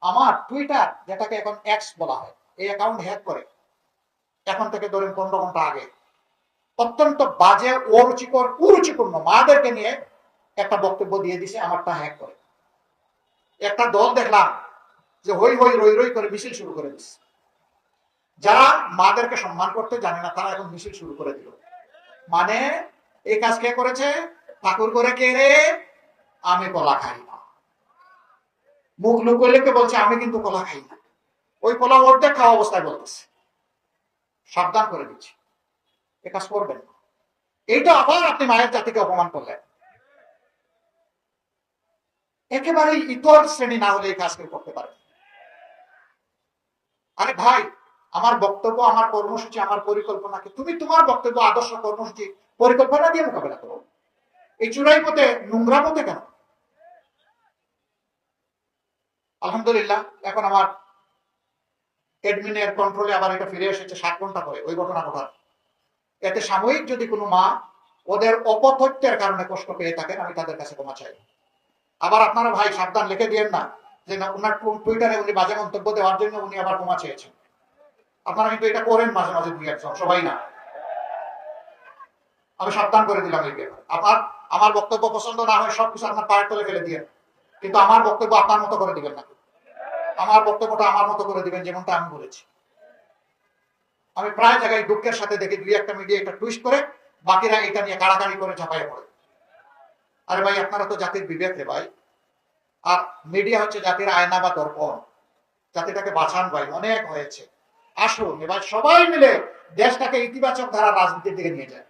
আমার টুইটার, যেটাকে এখন এক্স বলা হয়, এই অ্যাকাউন্ট হ্যাক করে এখন থেকে ধরেন 15 ঘন্টা আগে অত্যন্ত বাজে অরুচিকর কুরুচিপূর্ণ মাদেরকে নিয়ে একটা বক্তব্য দিয়ে দিছে, আমারটা হ্যাক করে। একটা দল দেখলাম যে হই হই রই রই করে মিছিল শুরু করে দিচ্ছে। যারা মাদেরকে সম্মান করতে জানে না তারা এখন মিছিল শুরু করে দিল। মানে এই কাজ কে করেছে? ঠাকুর করে কে রে? আমি কলা খাই না। মুখ লুকোলে কে বলছে আমি কিন্তু কলা খাই না। ওই কলা অর্ধেক খাওয়া অবস্থায় বলতেছে। সাবধান করে দিচ্ছি, এ কাজ করবেন না। এইটা আবার আপনি মায়ের জাতিকে অপমান করলেন। একেবারে ইতর শ্রেণী না হলে এই কাজ কেউ করতে পারে। আরে ভাই, আমার বক্তব্য, আমার কর্মসূচি, আমার পরিকল্পনাকে তুমি তোমার বক্তব্য, আদর্শ, কর্মসূচি, পরিকল্পনা দিয়ে মোকাবেলা করো। এই চূড়াই পথে, নোংরা পথে কেন? আলহামদুলিল্লাহ এখন আমার এডমিনের কন্ট্রোলে আবার এটা ফিরে এসেছে 7 ঘন্টা পরে ওই ঘটনা ঘটার। এতে সাময়িক যদি কোনো মা ওদের অপতথ্যের কারণে কষ্ট পেয়ে থাকেন, আমি তাদের কাছে ক্ষমা চাই। আবার আপনারা ভাই সাবধান, লিখে দিয়েন না যে না ওনার টুইটারে উনি বাজে মন্তব্য দেওয়ার জন্য উনি আবার ক্ষমা চেয়েছেন। আপনারা কিন্তু এটা করেন মাঝে মাঝে, দুই একজন, সবাই না। আমি সাবধান করে দিলাম এই ব্যাপারে। আমার বক্তব্য পছন্দ না হয় সবকিছু আপনার পায়ের তলে ফেলে দিয়ে, কিন্তু আমার বক্তব্য আপনার মতো করে দিবেন না। আমার বক্তব্যটা আমার মতো করে দিবেন, যেমনটা আমি বলেছি। আমি প্রায় জায়গায় দুঃখের সাথে দেখি দুই একটা মিডিয়া একটা টুইস্ট করে, বাকিরা এটা নিয়ে কাড়াকাড়ি করে ঝাঁপাইয়ে পড়ে। আরে ভাই, আপনারা তো জাতির বিবেক রে ভাই। আর মিডিয়া হচ্ছে জাতির আয়না বা দর্পণ। জাতিটাকে বাঁচান ভাই, অনেক হয়েছে। আসুন এবার সবাই মিলে দেশটাকে ইতিবাচক ধারা রাজনীতির দিকে নিয়ে যায়।